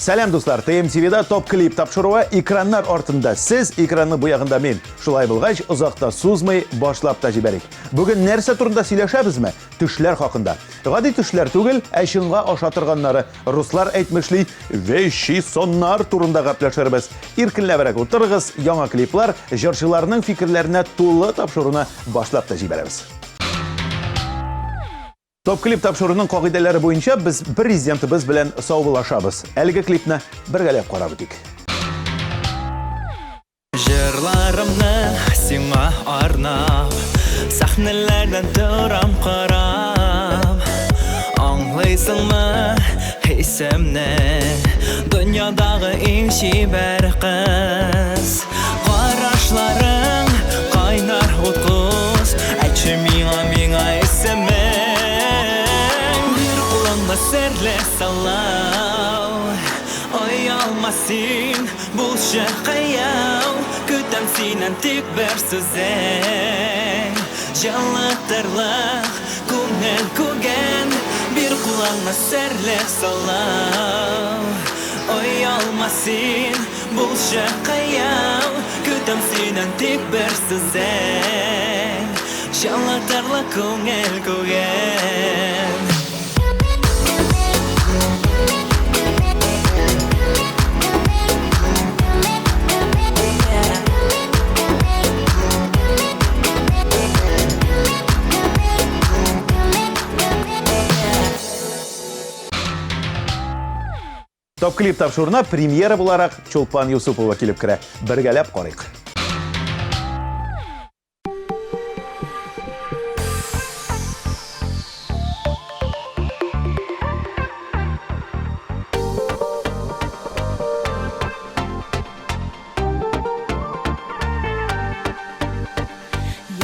Selam dostlar, TMTV'da top klip tapşırığı ekranlar ortunda. Siz ekranı bu yağında men. Şulay bulgaç uzakta suzmay başlap da jiberik. Bugün nerse turunda söyleşebizmi? Tüşler hakkında. Gadi tüşler tugul, eşinga aşatırganları Ruslar aytmışlı ve sonlar turunda gaplaşırız. İrkinle berek oturğız, yana klipler, jırçılarının fikirlerine tuğlu tapşırığına başlap da jiberimiz. Top klip tapşırığının kaqideleri boyunca biz prezidentimiz bilen sağollaşabız. Elgi klipni birgalep qarabıdik. Jırlarımni sina arnab, sahnelerden duram qarab. Anlaysınmı hisemni, dünyadağı en şiber kız. Qaraşların qaynar utkuz, aytçı mina isemi. Serle salav, oy almasın bu şakayav. Kütem sinen tek bir söze, canlıtırlık kumel kugen. Bir kulağına serle salav, oy almasın bu şakayav. Kütem sinen tek bir söze, canlıtırlık kumel kugen. Top klip tapşırığına premyera bularak Çolpan Yusupova kelip kire. Birgalep qarayıq.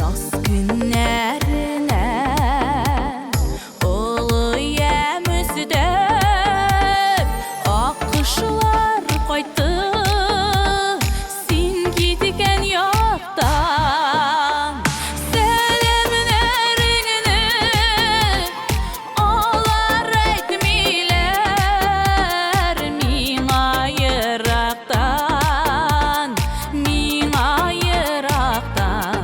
Yaz günlerine oluyem üzüdüm, akışlar qaytı sen gitken yoktan. Selemlerini alar etmiler mina yıraktan, mina yıraktan.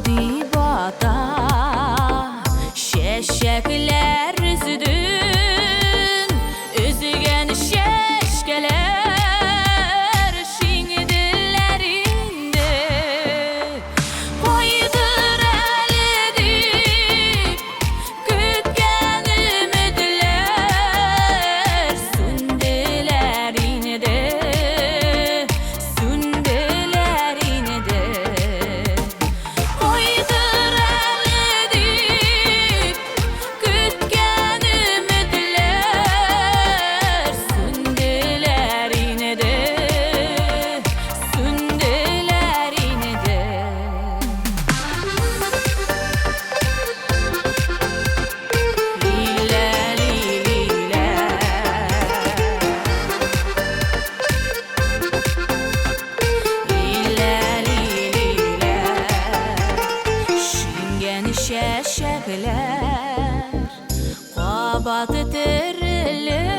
Dibata şeşekler üzüdün, üzügen şeşkeler şingidillerinde. Koydur eledi kütken ümitler, sündeler inede, sündeler inede. Koydur eledi kütken ümitler, sündeler inede, sündeler inede. Lile lile, lile lile, şingen şeşekler qabatı terilir,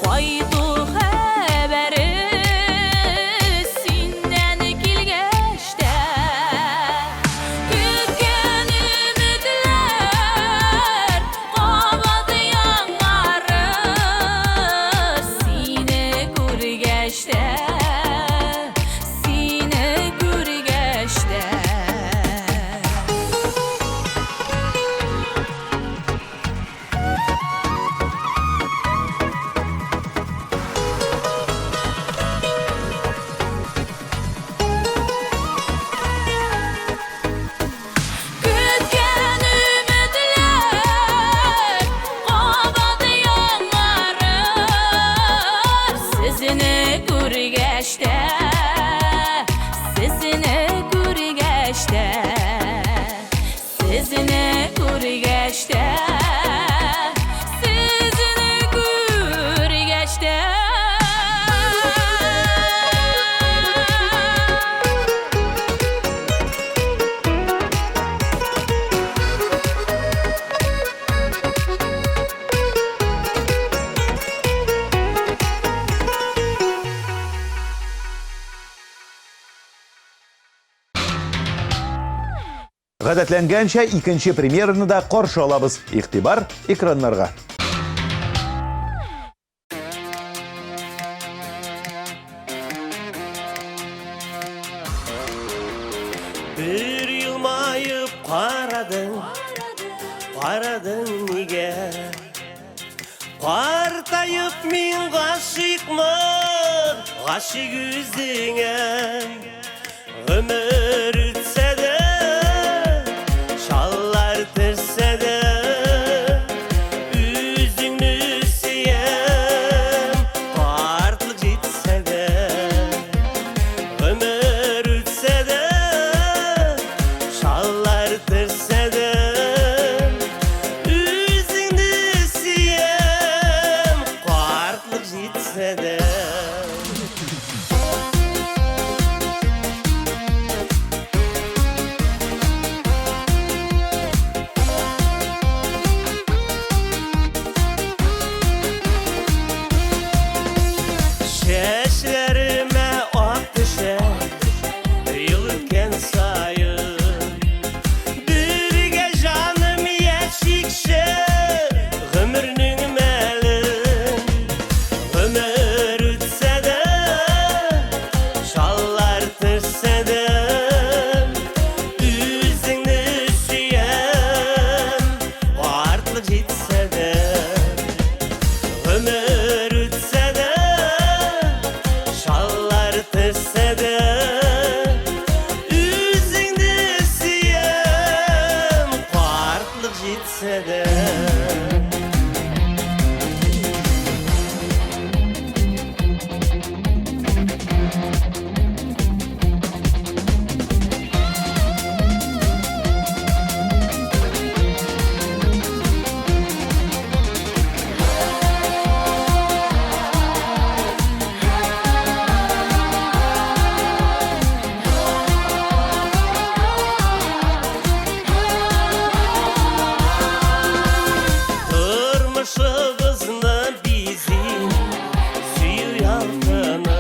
qaytu haberi sinden kilgeçte. Kütken ümitler qabatı yanarı sine gürgeçte, sine gürgeçte. Гадәтләнгәнчә икенче премьераны да каршы алабыз. Игътибар экраннарга. Bir yılmayıp qaradın nige Partayıp min gaşıkmın, gaşık yüzüne Ömür ütse de, şallar tırse de Üzünü siyem, partlık jitse de Ömür ütse de, şallar tırse de Üzünü siyem, partlık jitse de Şeşlerime ak düşer Yıl ötken sayın Birge canım yeşikşe Ömrünün melin Ömür ütse de Şallar tırse de Üzünü süyen Vartlık jitse de Ömür ütse de Şallar tırse de Üzünü siyem Partlık jitse de Turmuşumuzun bizim suyu yaltını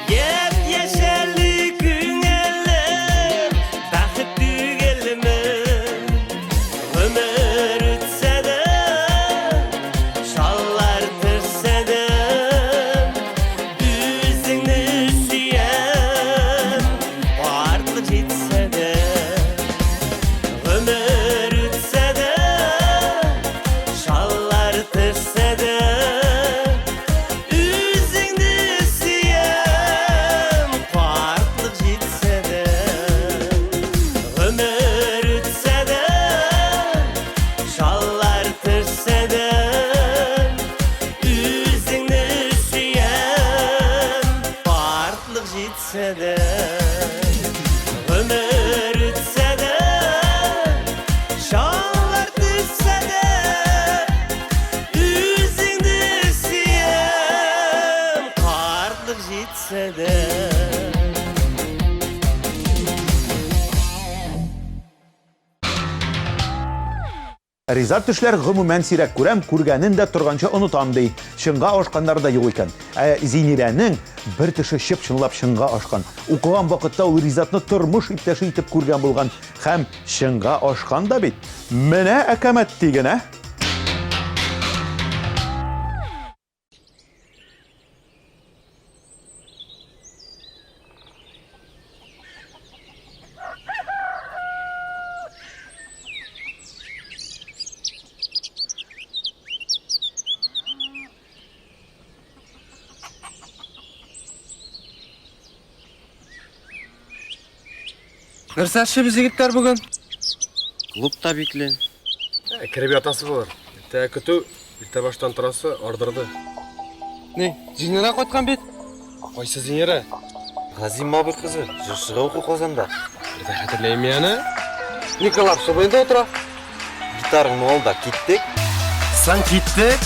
Yep yeşerli günler Bakıp dügelme Ömür ütse de Şallar tırse de Üzünü süyen Vartlık jitse de Ömür ütse de Şallar tırse de Üzünü siyem Partlık jitse de Ömür ütse de Şallar tırse de Üzünü siyem Partlık jitse de Ömür ütse de Şallar tırse de Üzünü siyem Partlık jitse de Ризат төшләр гомумән сирәк күрәм, күргәнен дә торганча онытам ди. Шыңга ашканнар да юк икән. Зинирәнең бер теше чып чынлап шыңга ашкан. Укыган вакытта ул Ризатны тормыш иптәше итеп күргән булган һәм шыңга ашкан да бит. Менә әкәмәт тигән, Нәрсәші біз егіттер бүгін? Клубта биклен Кіріп ятасы болар. Ерте күту, ерте баштан тұрасы ордырды. Не, Зинера қойтқан бет? Қойсы Зинера? Ғазим Мабыр қызы, жұршыға оқу қозанда Ерте қатырлайым яны? Николап собайында отыра? Гитарың ол да кеттік Сан кеттік?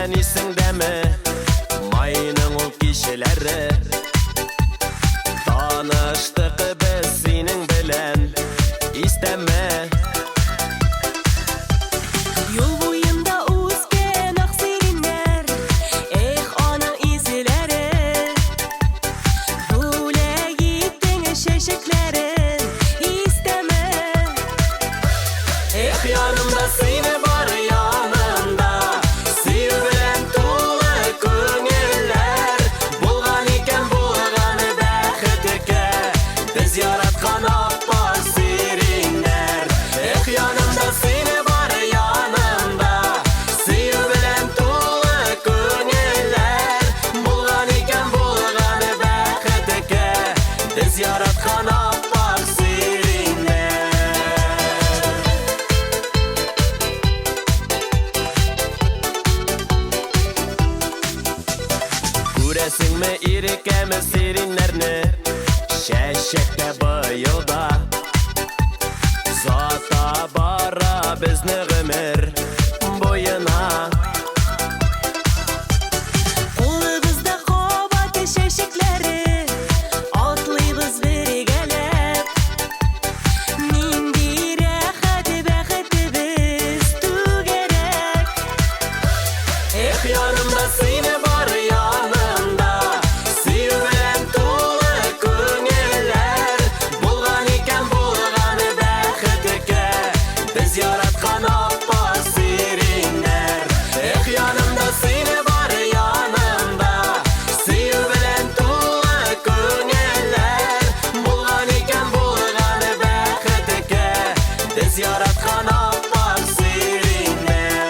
Isingdeme Mayının ol kişileri Tanıştık biz senin bilen Biz yaratkan appak serinler. Göresin mi irikemiz serinlerini Şeşekte bayılda Zata bara bizni gümür boyuna Kolumuzda kobat şeşekleri Atlayız birgelep Nindi rahat bəxti biz tügerek yanımda seni var yanımda Sevmem tuğla köngüller Bulgan iken bulganı bəxtike Biz yaratkan appak serinler yanımda seni var yanımda Sevmem tuğla köngüller Bulgan iken bulganı bəxtike Biz yaratkan appak serinler.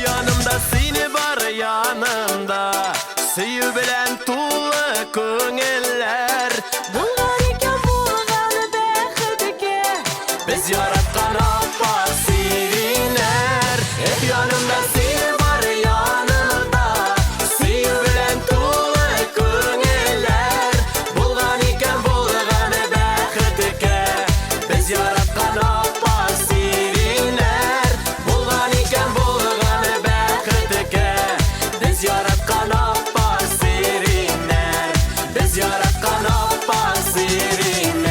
Yanımda seni var yanımda Seyu bilen tuğla köngüller Bulgan iken bulganı bəxtike Biz yaratkan appak serinler yanımda seni var yanımda Seyu bilen tuğla köngüller Bulgan iken bulganı bəxtike Biz yaratkan appak serinler Bulgan iken bulganı bəxtike Biz yaratkan appak serinler Biz yaratkan appak serinler.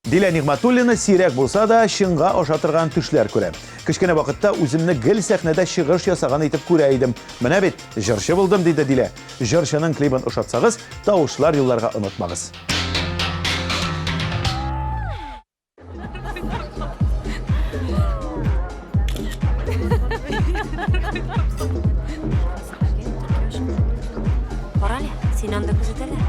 Дилә Нигъмәтуллина сирәк булса да шыңга ашатырган төшләр күрә. Кечкенә вакытта үземне гел сәхнәдә чыгыш ясаган итеп күрә идем. Менә бит җырчы булдым диде Дилә. Җырчының клибын ошатсагыз, тавышлар юлларга онытмагыз. Orale, seni anda күзәтәләр.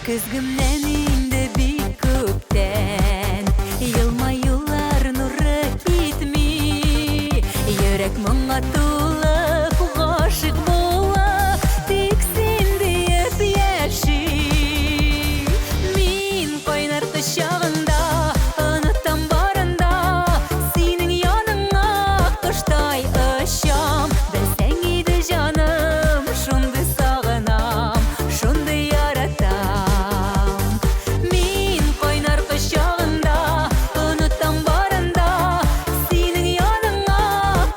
Көзгümнән инде бик күптән Елмаюлар нуры китми Йөрәк моңа тулып гашык була Тик син диеп яши Мин кайнар кочагында Онытам барында Синең яныңа коштай очам Белсәң иде җаным шундый сагынам Шундый яратам Мин кайнар кочагында Онытам барында Синең яныңа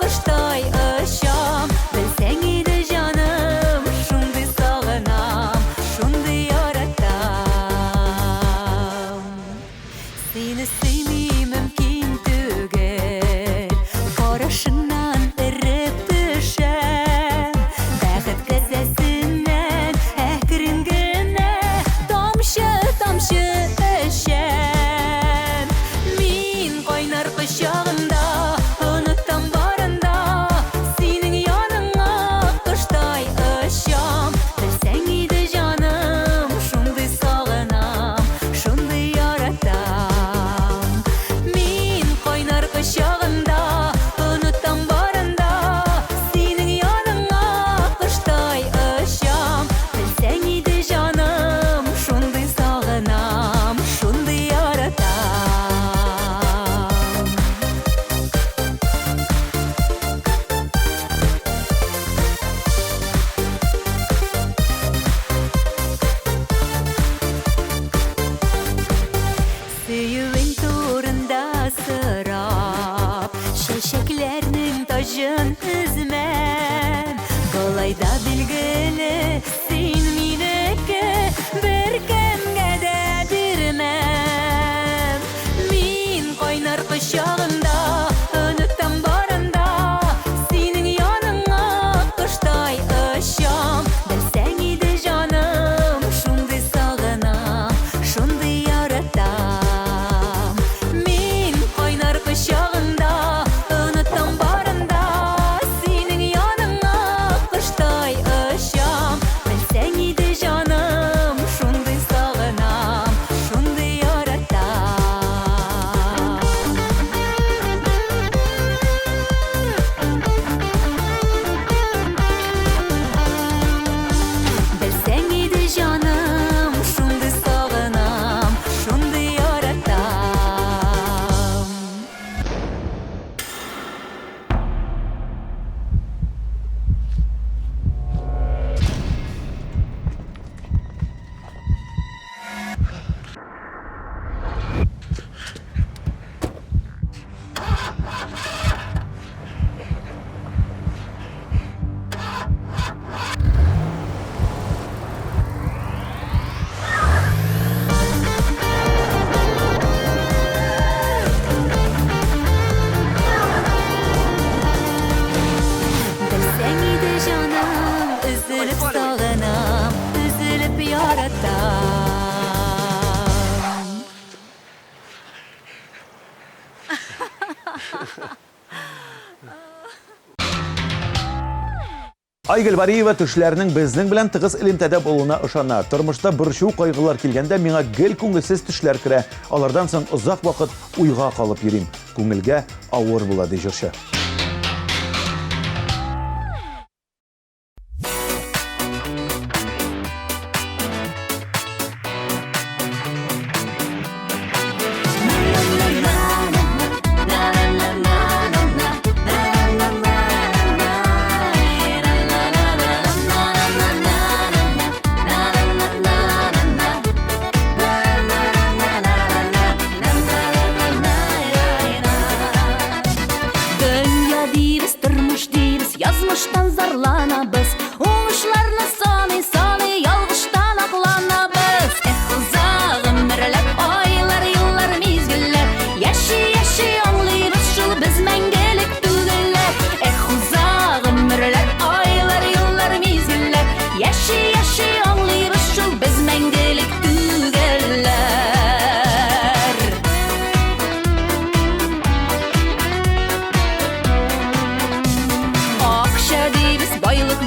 коштай очам Белсәң иде җаным шундый сагынам Шундый яратам Сине сөйми мөмкин түгел Карашыңнан эреп төшәм Бәхет касәсеннән әкрен генә Тамчы-тамчы эчәм Мин кайнар кочагында Онытам барында Синең яныңа коштай очам Белсәң иде җаным шундый сагынам Шундый яратам мен үзмәм. Болайда билгеле, син минеке, бер кемгә дә бирмәм. Мин кайнар кочагында, онытам барында, синең яныңа коштай очам. Белсәң иде җаным, шундый сагынам, шундый яратам. Мин кайнар кочагында, онытам барында, синең яныңа коштай очам. Белсәң иде җаным, шундый сагынам, шундый яратам. Белсәң иде җаным, шундый сагынам, шундый яратам. Белсәң иде җаным, üzülüp сагынам, üzülüp яратам. Айгөл Бариева төшләрнең безнең белән тыгыз элемтәдә булуына ышана. Тормышта борчу кайгылар килгәндә миңа гел күңелсез төшләр керә. Алардан соң озак вакыт уйга калып йөрим. Күңелгә авыр була ди җырчы. Dünya diybiz, tırmış diybiz, yazmıştan zarlanabız. Oğuşlarını sanı, yalgıştan aklanabız. Uzağım mirlep aylar, yıllar, mizgiller. Yaşı anlayırız şu biz mengelik tügüller. Uzağım mirlep aylar, yıllar, mizgiller. Yaşı anlayırız şu biz mengelik tügüller. Akşa deybiz, baylık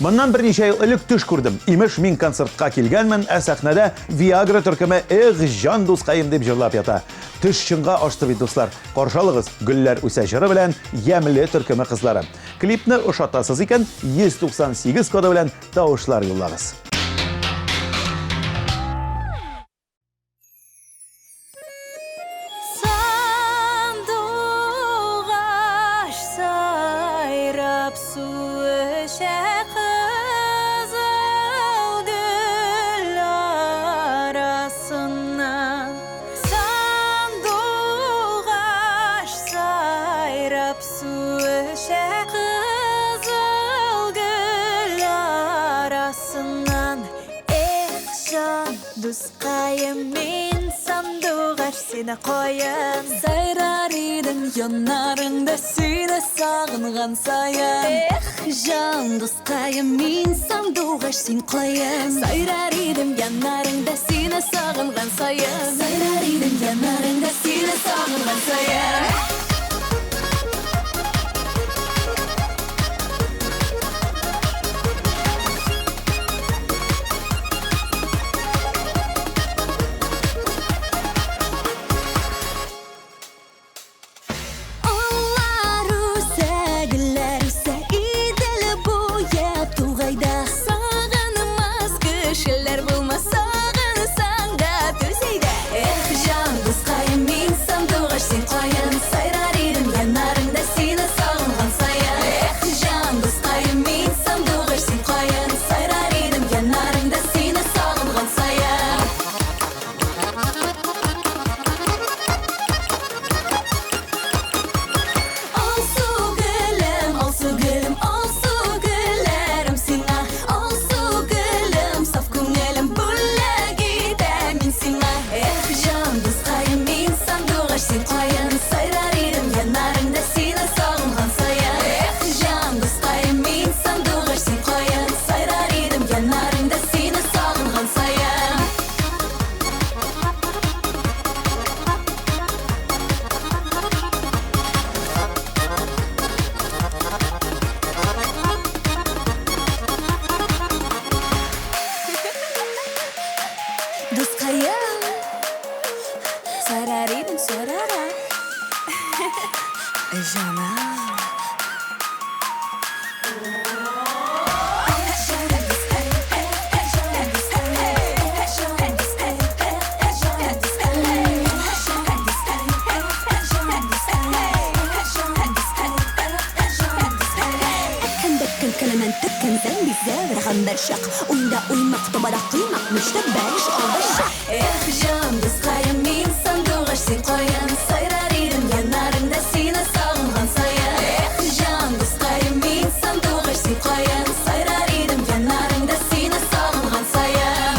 Моннан берничә ел элек төш күрдем. Имеш мин концертка килгәнмен, ә сәхнәдә Viagra төркеме "Эх, җан дускаем" дип җырлап ята. Төш чынга ашты бит дуслар. Каршалыгыз Гөлләр үсә җыры белән Ямле төркеме кызлары. Клипны ошатасыз икән 198 коды белән тавышлар юллагыз. Sandığaş sayrap su eşe kızıl gül arasından. Sandığaş sayrap su eşe kızıl gül arasından. Can duskayım min sandıgaş seni koyan. Sayrar idim yanlarında seni sağıngan sayan. Can duskayım min sandıgaş seni koyan. Sayrar idim yanlarında seni sağıngan sayan. Sayrar idim yanlarında seni sağıngan sayan. Uyda uymak, tobada kıymak, müşte beriş oldaşak. Can duskayım min sandıgaş sen koyan. Sayrar idim yanlarında seni sağıngan sayan. Can duskayım min sandıgaş sen koyan. Sayrar idim yanlarında seni sağıngan sayan.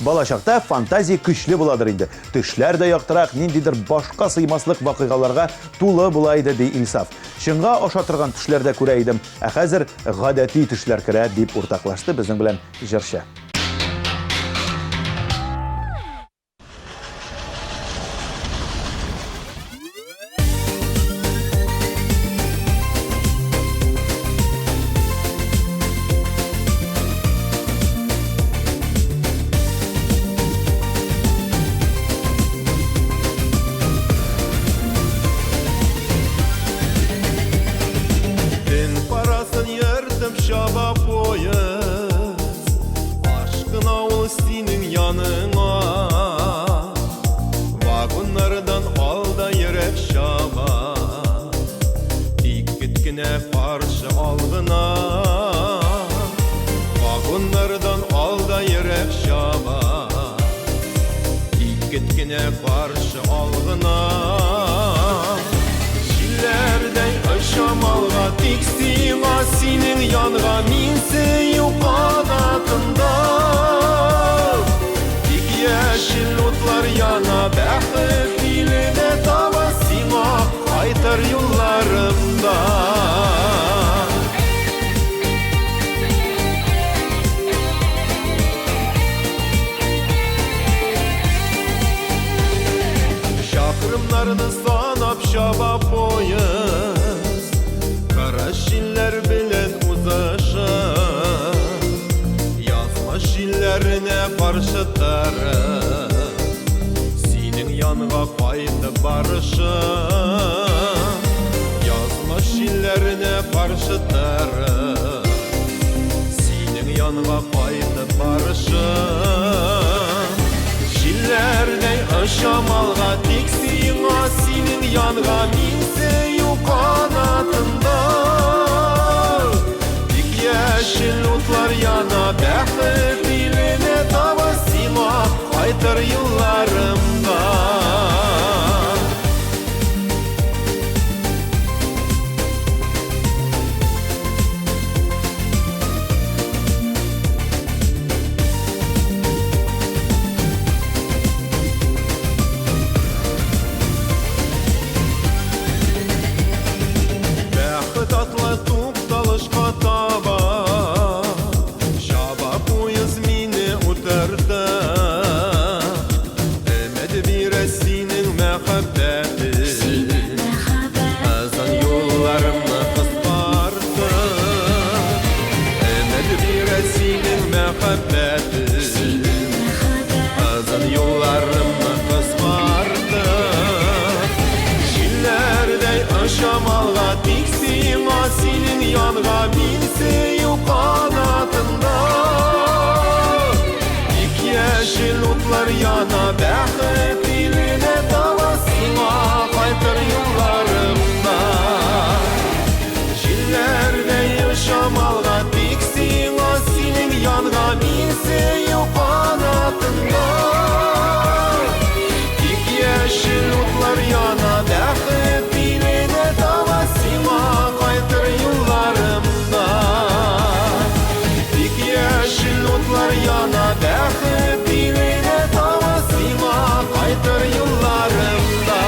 Балачакта фантазия көчле буладыр инде. Төшләр дә яктырак, ниндидер башка сыймаслык вакыйгаларга тулы була иде ди Илсаф. Чынга ошатырган төшләрдә күрә идем, ә хәзер гадәти төшләр керә дип уртаклашты безнең белән җырчы. Karşı algına Şillerden aşamalga Tiksima senin yanga Minse yuqadatında Dik yeşil otlar yana Bәхет iline tava Sima Şillerni sanap şaba poyuz Kara şiller bilen uzaşa Yazma şillerine karşı tarım Senin yanına kaydı barışa Yazma şillerine karşı tarım Senin yanına kaydı barışa Şillerden aşamalga tiksin senin yanına minse yok kanatında Dik yeşil utlar yana bäxet diline tabasima Kaytır yıllarımda Tatlı tuqtalışqa taba Şaba poyuz mini utarda Ümid biresinin mehabbeti Azan yollarımı kıspardı Ümid biresinin mehabbeti Azan yollarımı kıspardı Şillerden aşamalga tiksin senin yanına minse yok kanatında Dik yeşil utlar yana bäxet diline tabasima Kaytır yıllarımda Şillerde yaşamalga tiksin senin yanına minse yok kanatında Dik yeşil utlar yana bäxet diline tabasima Kaytır yıllarımda Dik yeşil utlar yana bäxet diline tabasima Kaytır yıllarımda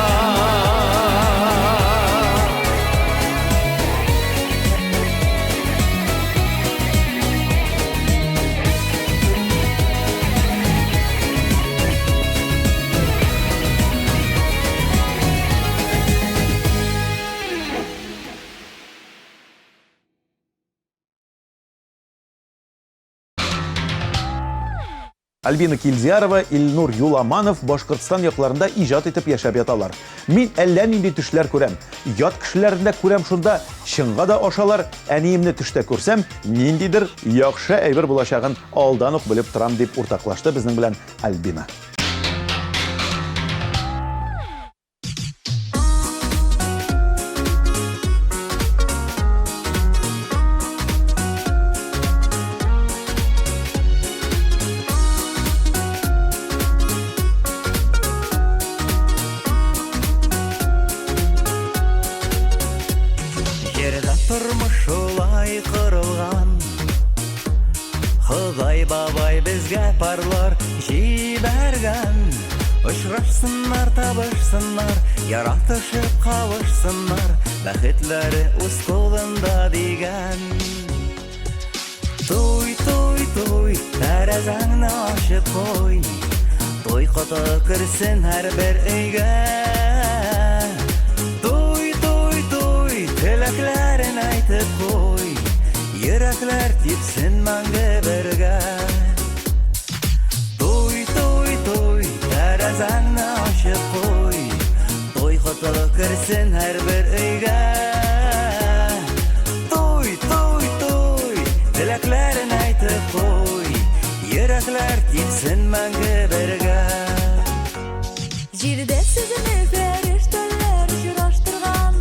Альбина Килзиярова, Илнур Юламанов Башкортстан якларында иҗат итеп яшәп яталар. Мин әллә нинди төшләр күрәм. Ят кешеләрендә күрәм шунда, чынга да ашалар. Әниемне төштә күрсәм, ниндидер яхшы әйбер булачагын алдан ук белеп торам дип уртаклашты безнең белән Альбина. Turmuşulay kırılgan Xuday babay bizge parlar jibergen Uçraşsınlar, tabışsınlar, yaratışıp kavuşsunlar Bäxetleri uz kolunda digen Toy, toy, toy, tәрәзәңне açıp koy Toy kutu kirsin her bir öйгә Tilaklarını aytıp koy Yürekler tipsin мәңгі бірге Toy, toy, toy Tәрәзәңні açıp koy Toy kutu kirsin her bir öйгә Toy, toy, toy Tilaklarını aytıp koy Yürekler tipsin мәңгі бірге Җирдә сезне фәрештәләр җыраштырган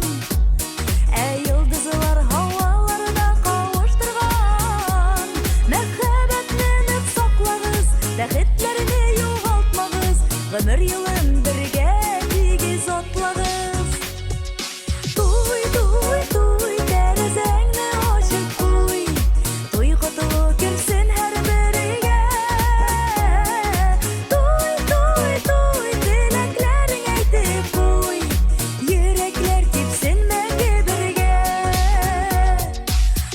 Yıldızlar havalarına kavuşturgan Məhəbbətni нык saklagız Bәхетlərini югалтмагыз Гомер yılın birgə тигез атлagız Туй, туй, туй Тәрәзәңне ачып куй Туй кутылы кирсен һәр берегә Туй, туй, туй Теләкләрең әйтеп куй Йөрәкләр типсен мәңге бірге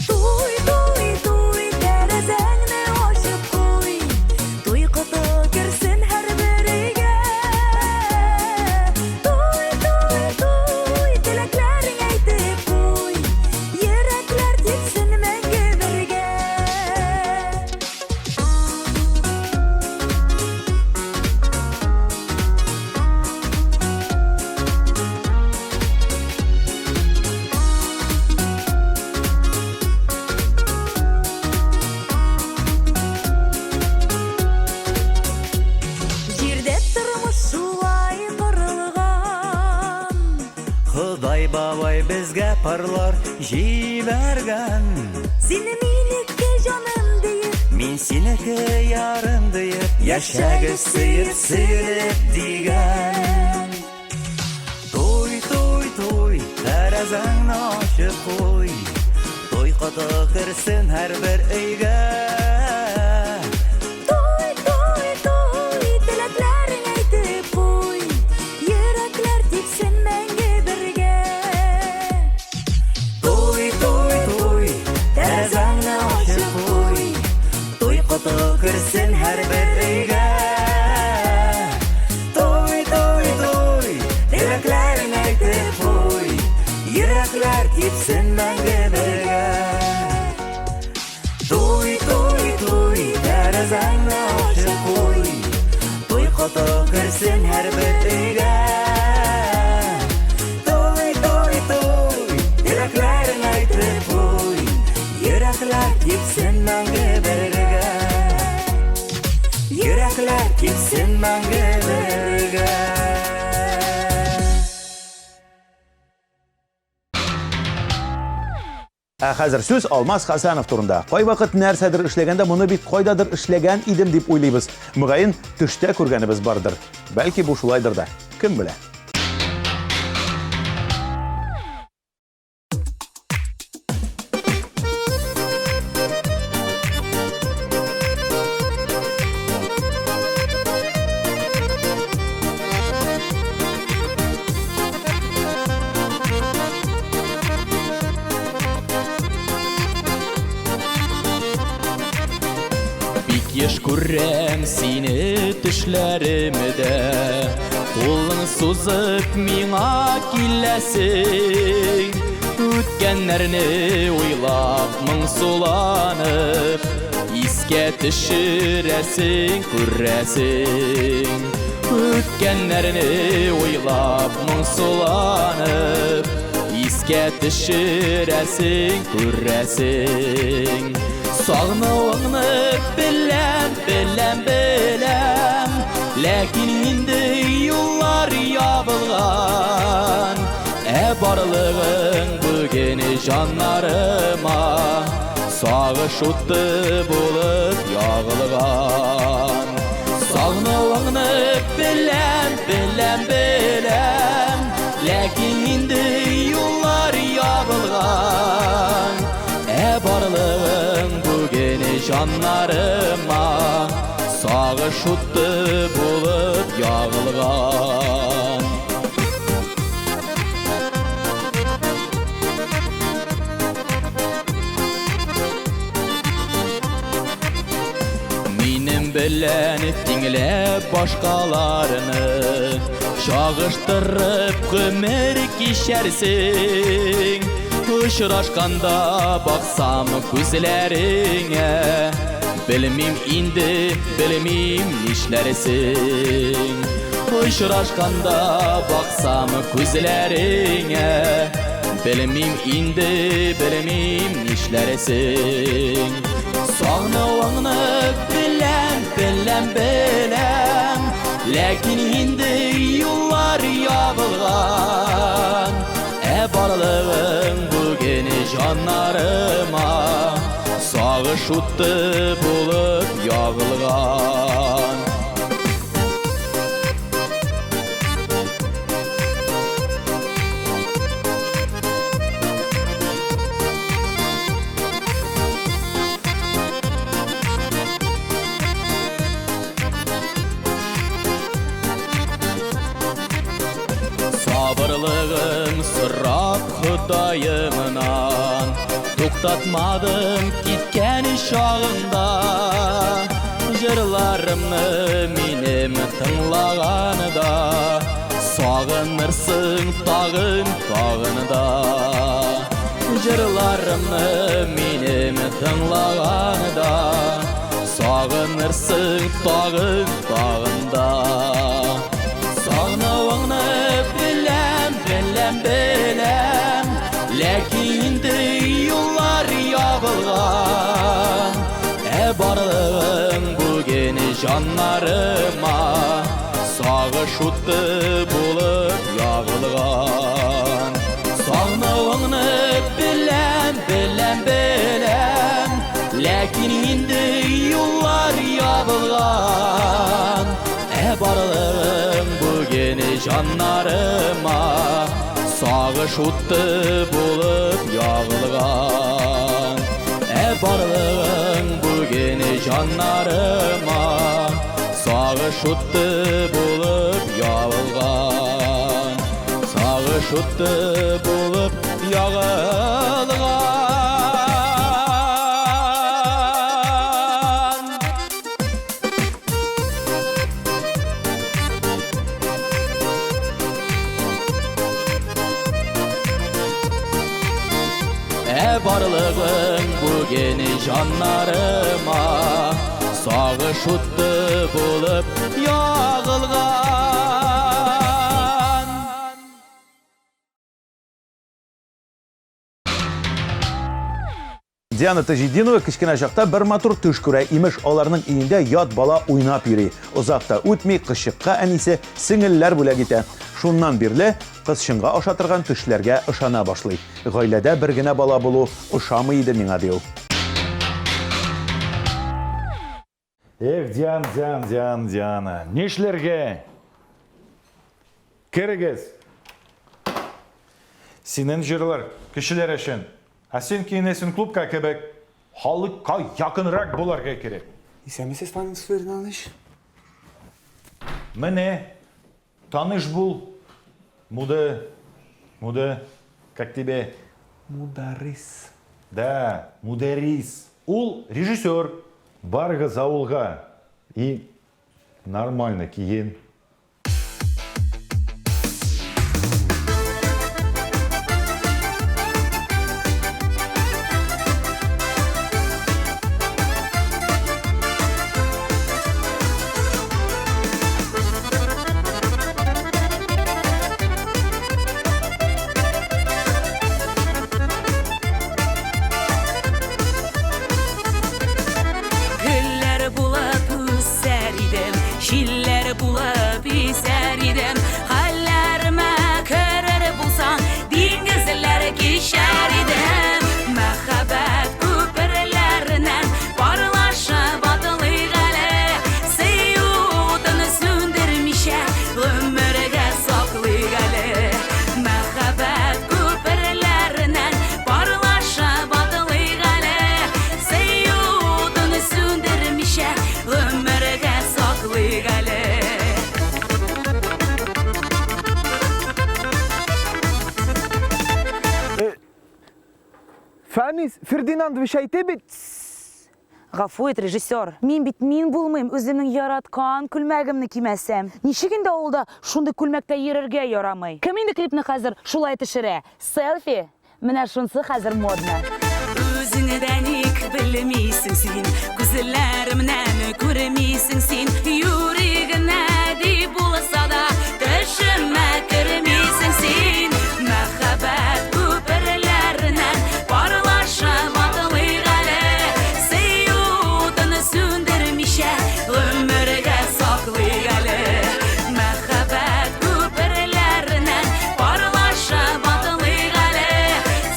Туй, туй, туй Тәрәзәңне ачып куй Туй коты кирсен һәр берегә бабай безгә парлар җибәргән. Сине минеке җаным диеп, Мин синеке ярым диеп, яшәгез сөеп сөелеп дигән. Туй, туй, туй, тәрәзәңне ачып куй. Туй каты керсен һәр бер өйгә. туй, туй, туй, теләкләрен әйтеп куй. Йөрәкләр типсен мәңге бергә. Туй, туй, туй, тәрәзәңне ачып куй. Туй каты керсен һәр бер өйгә. Туй, туй, туй, теләкләрен әйтеп куй. Йөрәкләр типсен мәңге бергә. Туй, туй, туй, тәрәзәңне ачып куй. Туй каты керсен һәр бер өйгә. Туй, туй, туй, теләкләрен әйтеп куй. Йөрәкләр типсен мәңге бергә. Йөрәкләр типсен мәңге бергә. Хәзер сүз Алмаз Хасанов турында. Кай вакыт нәрсәдер эшләгәндә моны бит кайдадыр эшләгән идем дип уйлыйбыз. Мөгаен төштә күргәнебез бардыр. Бәлки бу шулайдыр да. Кем белә? Еш күрәм сине төшләремдә, кулың сузып миңа киләсең. Үткәннәрне уйлап моңсуланып, искә төшерәсең, күрәсең. Үткәннәрне уйлап моңсуланып, искә төшерәсең, күрәсең. Сагынуыңны беләм, беләм, беләм, ләкин инде юллар ябылган. Барлыгың бүген җаннарыма сагыш уты булып ягылган. Сагынуыңны беләм, беләм, беләм, ләкин инде юллар ябылган. Барлыгың бүген җаннарыма сагыш уты булып ягылган. Минем белән тиңләп башкаларны чагыштырып гомер кичәрсең. Очрашканда баксам күзләреңә, белмим инде, белмим нишләрсең. Очрашканда баксам күзләреңә, белмим инде, белмим нишләрсең. Сагынуыңны беләм, беләм, беләм, ләкин инде юллар ябылган. Барлыгың бүген җаннарыма сагыш уты булып ягылган. Сабырлыгын сорап Ходаемнан, туктатмадым киткән чагында. Җырларымны минем тыңлаганда, сагынырсың тагын, тагын да. Җырларымны минем тыңлаганда, сагынырсың тагын, тагын да. Сагынуыңны беләм, беләм, беләм, ләкин инде юллар ябылган. Барлыгың бүген җаннарыма сагыш уты булып ягылган. yağılgan barlığın bugün canlarıma sağış uttu bulup yağılgan barlığın bugün canlarıma sağış uttu bulup yağılgan sağış uttu bulup yağılgan. Barlığın bugün canlarıma sağış uttu bulup yağılgan. Diana Tajidinova kichkina chaqda bir motor tush ko'ra, imish olarning uyida yot bola o'ynab yuri. Uzoqda o'tmay qishiqqa anisi singillar bo'la keta. Shundan birli qiz shinga oshatirgan tushlarga ishona boshlaydi. Oilada birgina bola bo'lu ushamaydi menga deyu. Diana. Nishlarga? Kirigiz. Senin jırlar, kişiler için. Sen kiyinesin klubka kebek, halkka yakınrak bularga gerek. İstemesiz Fanny Fernandes. Mene, tanış bul. Muda, как тебе? Mudarris. Да, Mudarris. Ул режиссер, баргыз ауылға. И нормально киген. Fanny Ferdinandович aytı bit. Гафу et режиссер. Мен бит мен булмыйм, өзімнің яраткан күлмәгімні кимәсәм. Ничегенде авылда шундай күлмәктә йөрергә ярамый. Кем инде клипны хәзер шулай төшерә? Селфи. Менә шунсы хәзер модны. Үзеңдән ник белмисең син, күзләремнән күрмисең син, юригенә ди булса да төшемә кермисең син. Мәхәббәт күперләреннән парлаша батылый гale, сөюдән сүндермичә гомергә саклый гale. Мәхәббәт күперләреннән парлаша батылый гale,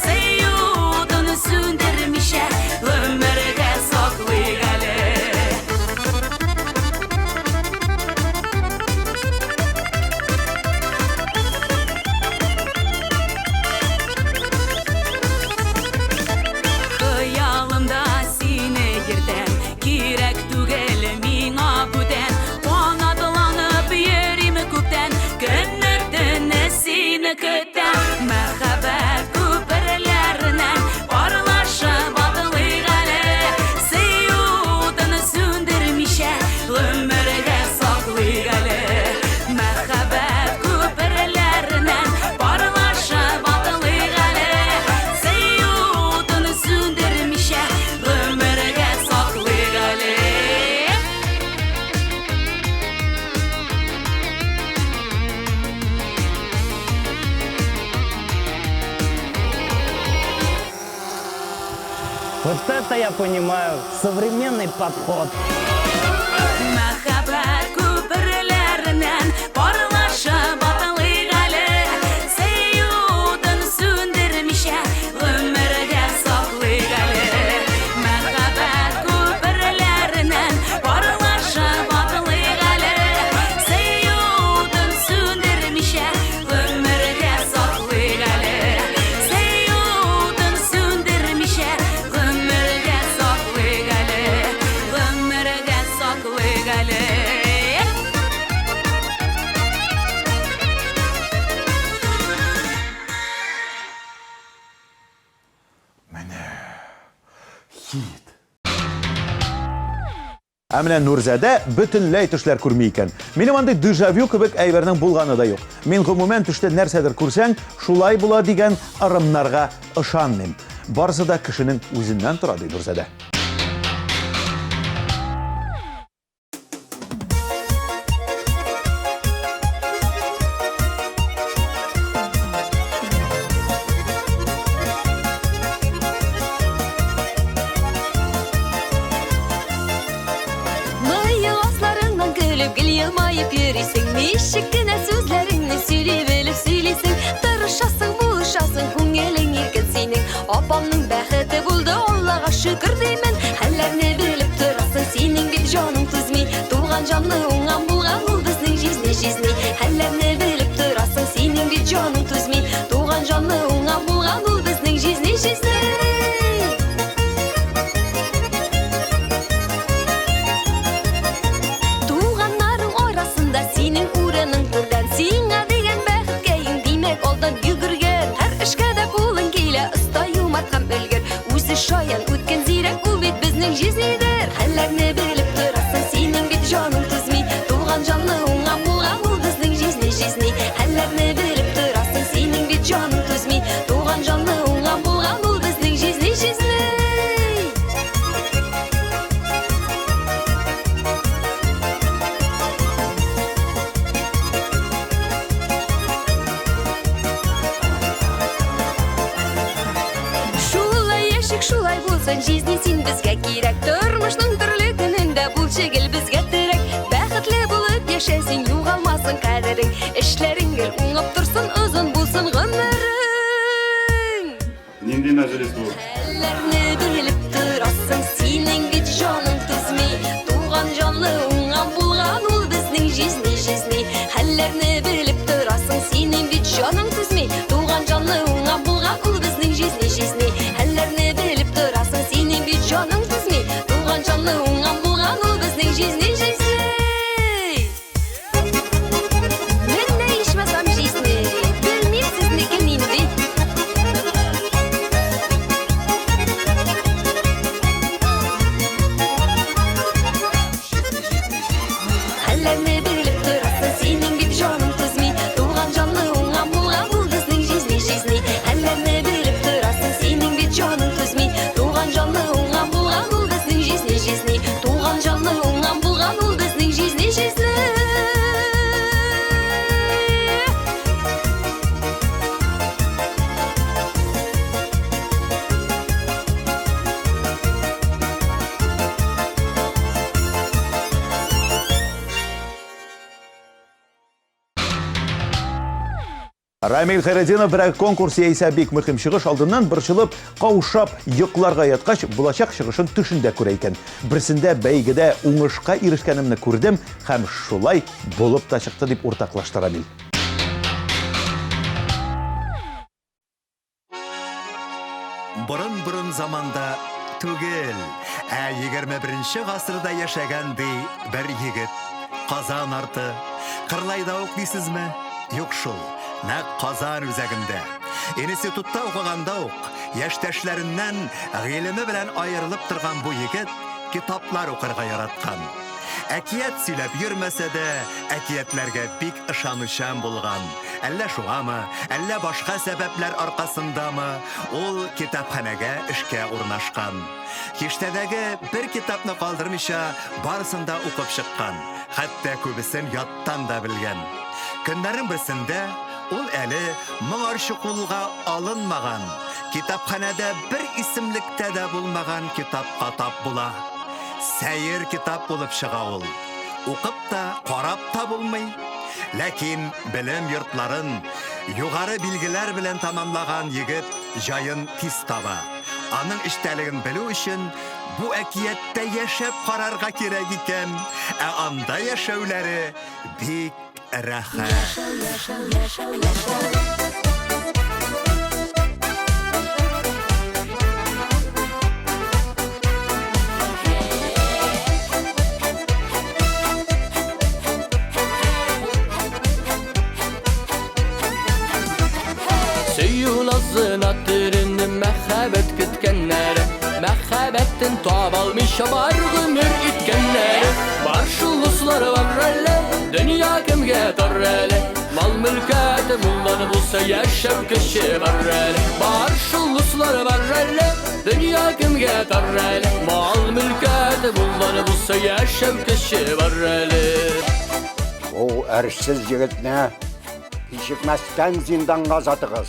сөюдән сүндермичә гомергә саклый гale. Хыялымда сине йөртәм, кирәк түгел миңа бүтән. Канатланып йөрим күптән, көнне-төнне сине көтәм. Мәхәббәт күперләреннән парлаша батылый гale, сөюдән сүндермичә гомергә саклый гale. Мәхәббәт күперләреннән парлаша батылый гale, сөюдән сүндермичә гомергә саклый гale. Вот это я понимаю, современный подход. Мәхәббәт күперләреннән парлаша батылый гale, сөюдән сүндермичә гомергә саклый гale. Мәхәббәт күперләреннән парлаша Әмінә Нурзәдә бүтінләй төшләр күрмей икән. Минем андый дежавю кебек әйбернең булганы да юк. Мин гомумән төштә нәрсәдер күрсәң, шулай була дигән ырымнарга ышанмыйм. Барысы да кешенең үзеннән тора ди Нурзәдә. Nişik gene sözlerini söyleyip elip söyleysin. Tırışasın, buluşasın, көңелің еркен сенің. Апамның бәхеті болды, Аллаға шүкір деймін. Хәлләрне біліп тұрасың, сенің бет жаның түзмей. Туған жанны оңған болған ол біздің жизни. Хәлләрне біліп тұрасың, сенің бет жаның түзмей. Туған жанны оңған болған ол біздің жизни. Туғанların арасында сенің урының түрден. Сиңа деген бәхетке ең демек алдан жүгірген. Әр ішке де қолың келе, ұста юмарт һәм өлгір. Өзі шаян өткен зирек, ол бет біздің жизнидер. Хәлләрне біліп тұрасың, сенің бет жаның түзмей. Туған жанны оңған болған ол біздің жизни. Хәлләрне біліп тұрасың, сенің бет жаның түзмей. Туған жанны оңған болған ол біздің жизни. Шулай болсын, жизни сен бізге керек. Тұрмышның түрлі күнінде бұл шегіл бізге тірек. Бәхетлі болып ешесің, юғалмасын қадірің. Ішлерің гіл оңып тұрсын, ұзын болсын ғұмырың. Нендей мәжілес бұл? Хәлләрне біліп тұрасың, сенің бет жаның түзмей. Туған жанлы оңған болған ол біздің жизни. Хәлләрне біліп тұрасың, сенің бет жаның түзмей. Туған жанлы оңған болған ол біздің жизни. Хәлләрне біліп тұрасың, сенің бет жаның түзмей. Туған жанлы оңған болған ол біздің жизни. Мен не ішмесам жизни, білмейсіз некен енді. Хәлләрне біліп тұрасың, сенің бет жаның түзмей. Туған жанлы оңған болған ол біздің жизни. Хәлләрне біліп тұрасың, сенің бет жаның түзмей. Туған жанлы оңған болған ол біздің жизни. Туған жанлы оңған болған ол біздің жизни. Рамил Хайреддинов бір конкурс яйса бик мөһим чыгыш алдыннан борчылып, каушап, йокларга яткач, булачак чыгышын төшендә күрә икән. Берсендә бәйгедә уңышка ирешкәнемне күрдем һәм шулай булып та чыкты дип уртаклашты Рамил. Борын заманда түгел, 21 гасырда яшәгән ди бер егет. Казан арты, Кырлайда ук дисезме? Юк шул. Нәк Казан үзәгендә. Институтта укыганда ук яшьтәшләреннән гыйлеме белән аерылып торган бу егет китаплар укырга яраткан. Әкият сөйләп йөрмәсә дә, әкиятләргә бик ышанучан булган. Әллә шугамы, әллә башка сәбәпләр аркасындамы, ул китапханәгә эшкә урнашкан. Киштәдәге бер китапны калдырмыйча, барысын да укып чыккан. Хәтта күбесен яттан да белгән. Көннәрнең берсендә ул әле моңарчы кулга алынмаган, китапханәдә бер исемлектә дә булмаган китапка тап була. Сәйер китап булып чыга ул. Укып та, карап та булмый. Ләкин белем йортларын югары билгеләр белән тамамлаган егет җаен тиз таба. Аның эчтәлеген белү өчен бу әкияттә яшәп карарга кирәк икән. Анда яшәүләре бик рәхәт. Nazına türünü məxəbət kütkənlərə Məxəbətin tabalmışa var gümür itkənlərə ketkenleri Bar şuluslar var öyle Dünya kimge tar öyle Mal mülketi bundan bulsa yaşam kişi var öyle Bar şuluslar var öyle Dünya kimge tar öyle Mal mülketi bundan bulsa yaşam kişi var öyle O ersiz yigit ne? Kişikmezken zindanға zatığız.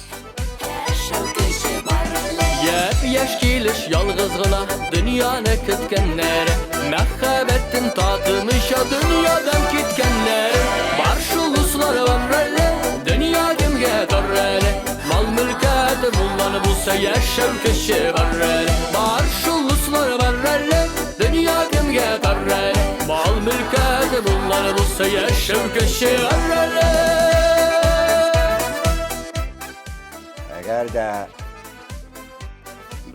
Yaş keliş yalğızgına Dünyana ketkenleri Mehabbetin tatmışa dünyadan ketkenleri Bar şuluslar var öyle Dünya kimge tar öyle Mal mülketi bundan bulsa yaşam kişi var öyle Bar şuluslar var öyle Dünya kimge tar öyle Mal mülketi bundan bulsa yaşam kişi var öyle Eğer de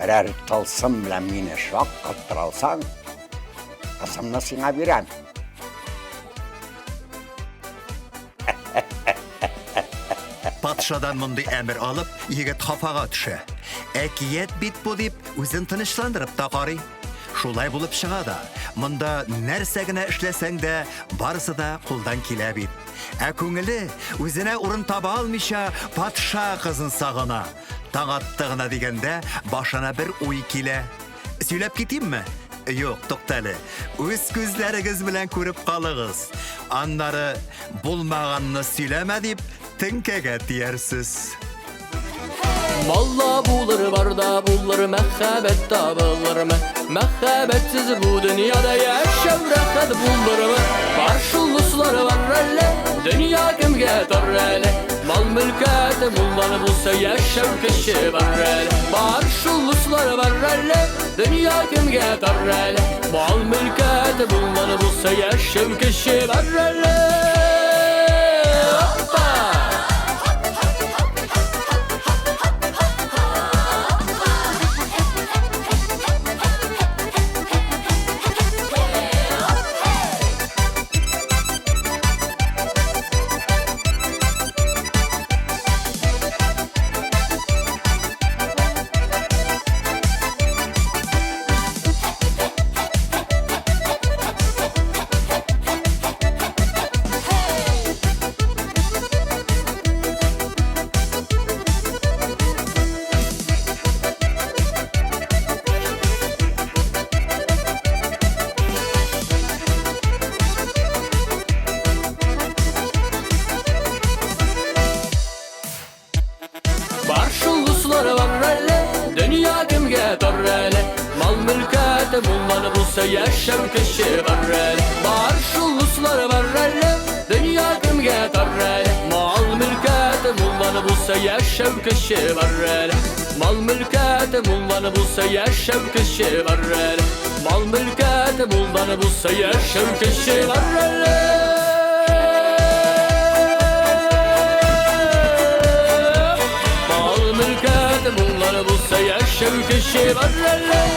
birer tılsım bilen meni şok kıttıralsan, kızımni sana berem. Patşadan mınдай әмір алып, егет хафаға түші. Әкиет бит bu деп, өзін тынычландырып та қарый. Шулай болып шыға да, мұнда нәрсәгіне ішлесең де, барысы да қолдан келе бит. Көңілі өзіне орын таба алмайша патша қызын сағына. Таң аттығына дегенде башына бір ой келе. Сөйлеп кетейін ме? Yok, тоқталы. Өз көзләрігіз білән көріп қалығыз. Аннары болмағанны сөйлеме деп тінкеге тиерсіз. Malla bulur var da bulur mehabbet tabılır mı? Mehabbetsiz bu dünyada yaşam rahat bulur mu? Var şuluslar var öyle Dünya kimge tar öyle Mal mülketi bundan bulsa yaşam kişi var öyle Var şuluslar var öyle Dünya kimge tar öyle Mal mülketi bundan bulsa yaşam kişi var öyle Yaşam kişi var öyle Var şuluslar var öyle Dünya kimge tar öyle Mal mülketi bundan bulsa yaşam kişi var öyle Mal mülketi bundan bulsa yaşam kişi var öyle Mal mülketi bundan bulsa yaşam kişi var öyle Mal mülketi bundan bulsa yaşam kişi var öyle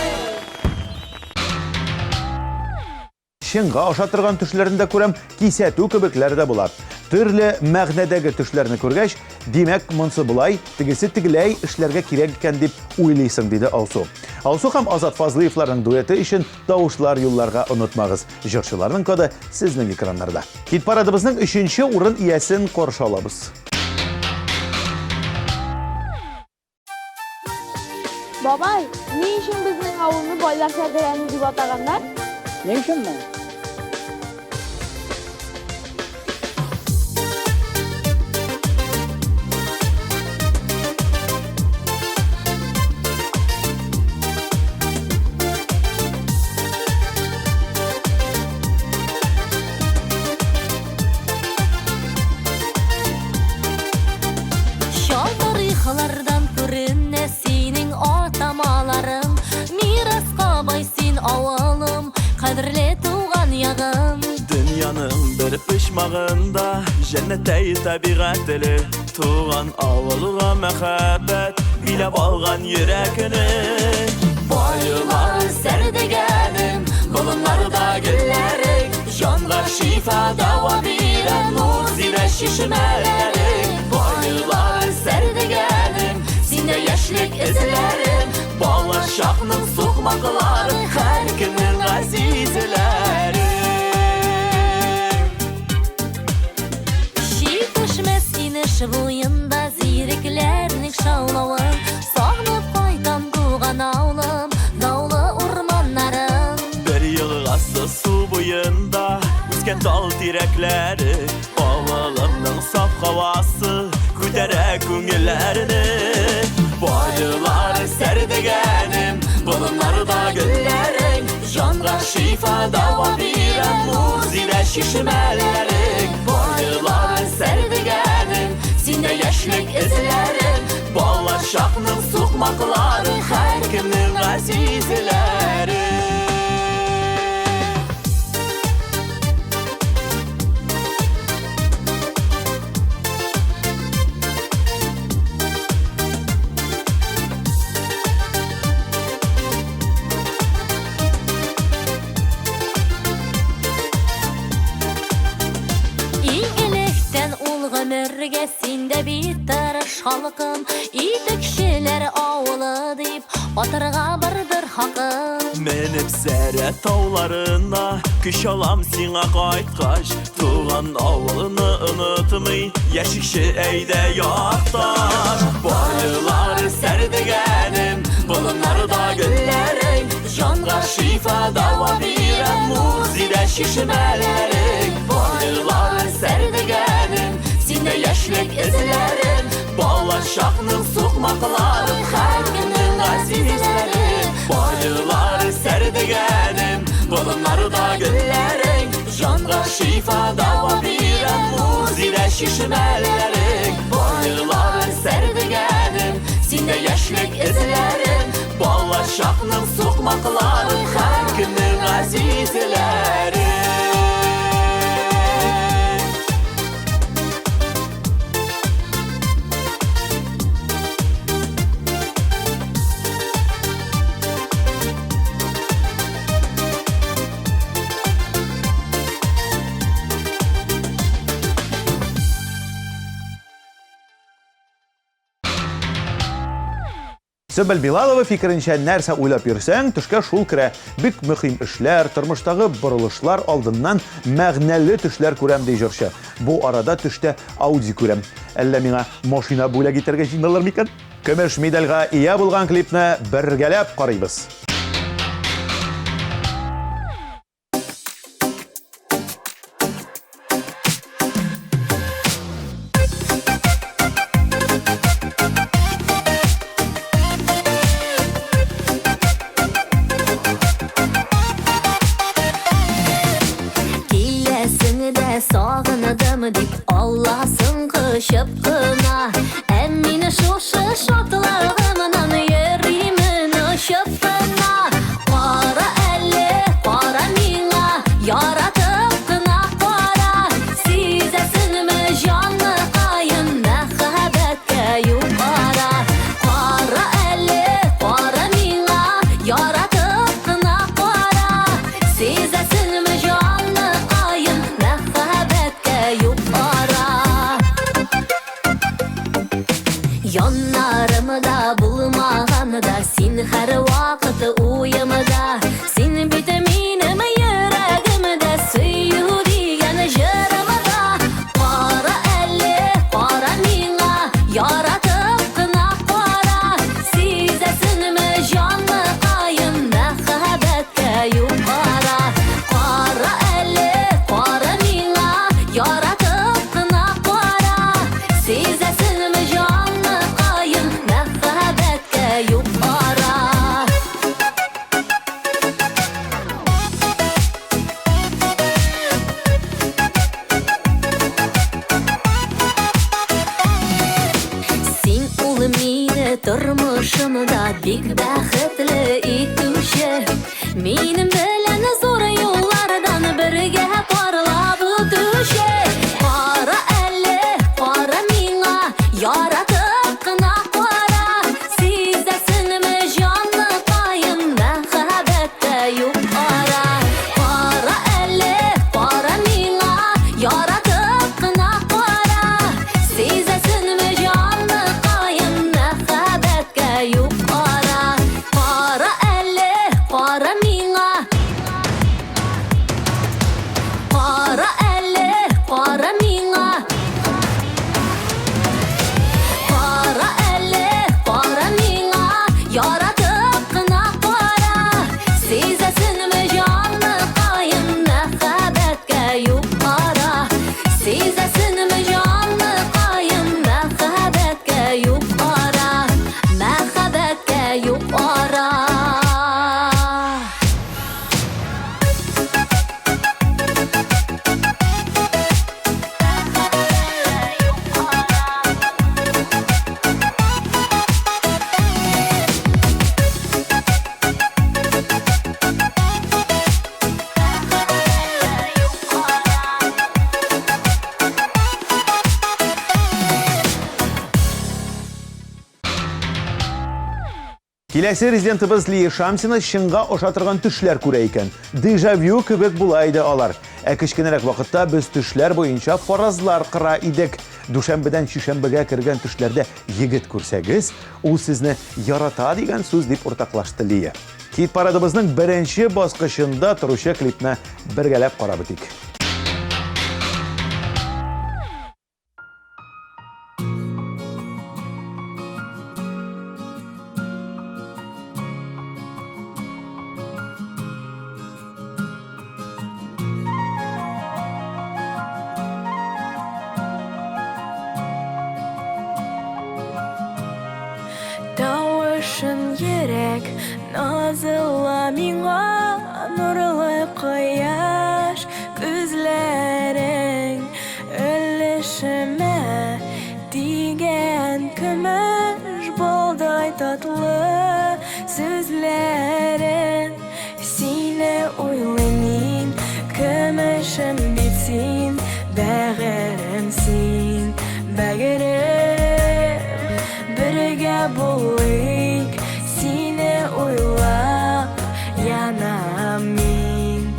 Шыңға ашатырған түшлерінде көрем, кисәту көбіклері де болады. Түрлі мәғнедегі түшлеріні көргәш, демек мұнсы бұлай, тігісі тігілей ішлерге керек екен деп ойлайсың дейді Алсу. Алсу һәм Азат Фазлыевларның дуэті үшін дауышлар юлларға ұнытмағыз. Жыршыларның коды сіздің экрандарда. Хит парадыбызның 3-ші урын иясін қорыша алабыз. Бабай, не үшін біздің ауылны байлар сәрдәрәні деп атағандар? Ne үшін мен? Тарихлардан көрінне сенің атамаларың Мирасқа бай сен ауылым Қадірле туған яғым Dünyanın bir pişmağında Cennetey təbiqətli Tuğan avılığa məxəbbət Bilab alğan yürekini Bayılar sərdigənim Bulunlarda güllərik Canlar şifa dava birən Nur zirə şişmələrik Bayılar sərdigənim Sində yaşlik izlərim Bağlar şaxnın soxmaqları Hər kimin əzizləri Taşı boyunda ziriklernik şavlavım Sağlıp qaytam tuğan avlım Dağlı ormanlarım Bir yılğası su boyunda Üsken dal direkleri Oğlumның saf havası Güdere köngüllerini Boylular serdigenim Bulunlarda güllerin Canğa şifa dava biren Muzile şişmelerin Boylular serdigenim Sinde yaşlık izlerin Ballar şaknın sokmakları Her kimnin azizleri Ömürge sinde bitir halkım İyi kişiler avlı deyip Batırga birdir hakkım Menip sere tağlarına Küş alam sina qaytqaş Tuğan avlını unutmay Yaşıkşı eyde yaqtar Boylular serdigenim Bulunlarda güllerin Canğa şifa dava biren Muzide şişmelerin Boylular serdigenim Sinde yaşlık izlerin Ballar şaknın sokmakları Her günün azizlerin Boylular serdigenim Bulunlarda güllerin Canğa şifa dava biren Muzide şişmelerin Boylular serdigenim Sinde yaşlık izlerin Ballar şaknın sokmakları Her günün azizlerin Сөбіл Билалова фикерінше нәрсә уйлап йөрсәң, төшкә шул керә. Бик мөһим эшләр, тормыштагы борылышлар алдыннан мәгънәле төшләр күрәм ди җырчы. Бу арада төштә Ауди күрәм. Әллә миңа машина бүләк итәргә җыйналыр микән? Көмеш медальгә ия булган клипны бергәләп карыйбыз. Sağınadım dip Allah'sın kışıp kına Emmini şoşı şotlarımdan Yerimin ışıp kına Para elle, para mina Yaratıp kına para Sizesin mi canlı ayın Mehabetke yukarı Para elle, para mina Yaratıp kına para Sizesin mi canlı ayın Yanlarımda bulmağanda Sin her vakit uyumda Sin vitaminim yüreğimde Suyu diyen jırımda Para elle, para mina Yaratıp kına para Sizesin mi canlı ayın Mehabetke yukarı Para elle, para mina Yaratıp kına para Sizesin mi canlı ayın Mehabetke yukarı Sin ul meni turmushimda Bik baxtli etuvchi Menim bilan zo'r yo'llardan birga porlab o'tuvchi Qora elle, qora mina Yaratib qina qora Sizasinmi jonni qayim Mehabetda yuqora Qora elle, qora mina Yaratib qina qora Sizasinmi jonni qayim Mehabetga yuqora Киләсе резидентыбыз Лия Шамсина шыңға ошатырған түшләр күрә икән. Дежавю кебек була иде алар. Кечкенәрәк вакытта без түшләр буенча фаразлар кыра идек. Душәмбедән шишәмбегә кергән түшләрдә егет күрсәгез, ул сезне ярата дигән сүз дип уртаклашты Лия. Хит парадыбызның беренче баскычында торучы клипны бергәләп карап битик. Тавышын ерек, назыла миңа, нурлы кояш, күзләрең өлешемә тигән көмеш болдай татлы сүзләрең. Сине уйлыйм мин, көмешем бит син, бәгырем син, бәгырем. Бергә булыйк, сине уйлап, янам мин.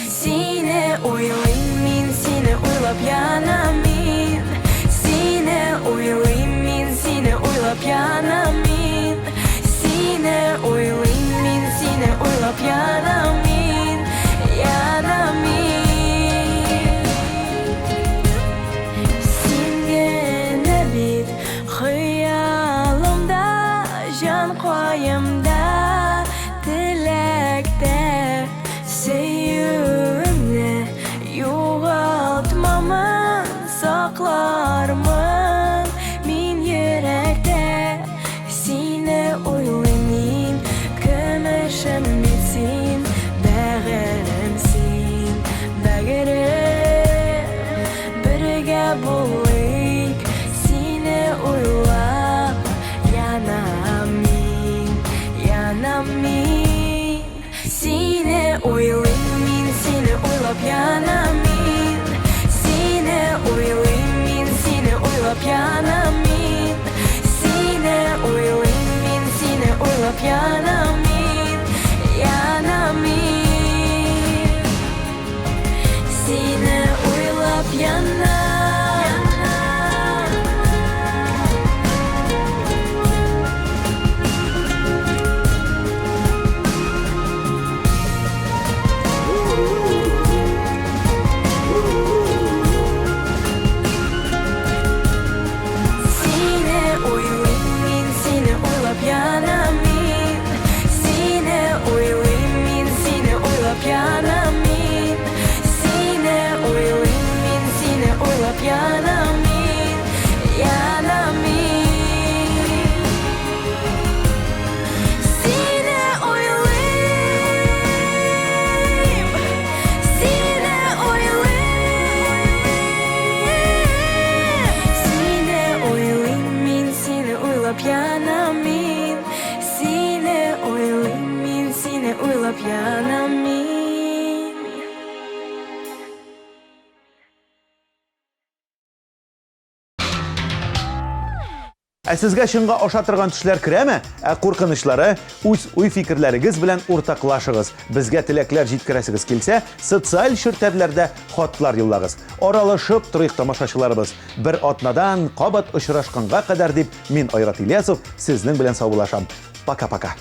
Сине уйлыйм мин, сине уйлап янам мин. Сине уйлыйм мин, сине уйлап янам мин. Сине уйлыйм мин, сине уйлап янам мин. Янам мин. Koyumda, tilekte, sevimli, yoğaltmamın, saklarmın, min yürekte, sine uylayım, kömeşim bitsin, bәгырemsin, bәгырem, birge bulayık, sine uylap, yanam min. Sine uylıyım min, sine uylap yanam min. Sine uylıyım min, sine uylap yanam min. Sine uylıyım min, sine uylap yanam min. Yanam min. Sine uylap yanam. Сезгә шыңга ошатырган төшләр керәме? Куркынычлары, үз уй-фикерләрегез белән уртаклашыгыз. Безгә теләкләр җиткерәсегез килсә, социаль челтәрләрдә хатлар юллагыз. Аралашып торыйк тамашачыларыбыз. Бер атнадан кабат очрашканга кадәр дип, мин Айрат Ильясов сезнең белән саубуллашам. Пока-пока.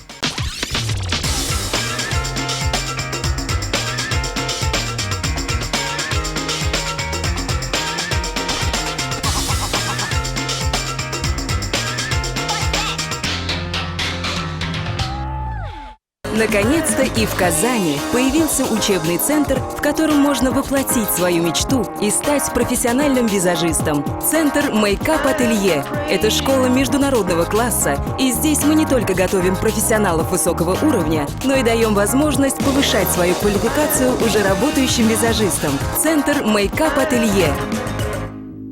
Наконец-то и в Казани появился учебный центр, в котором можно воплотить свою мечту и стать профессиональным визажистом. Центр Makeup Atelier – это школа международного класса, и здесь мы не только готовим профессионалов высокого уровня, но и даем возможность повышать свою квалификацию уже работающим визажистам. Центр Makeup Atelier.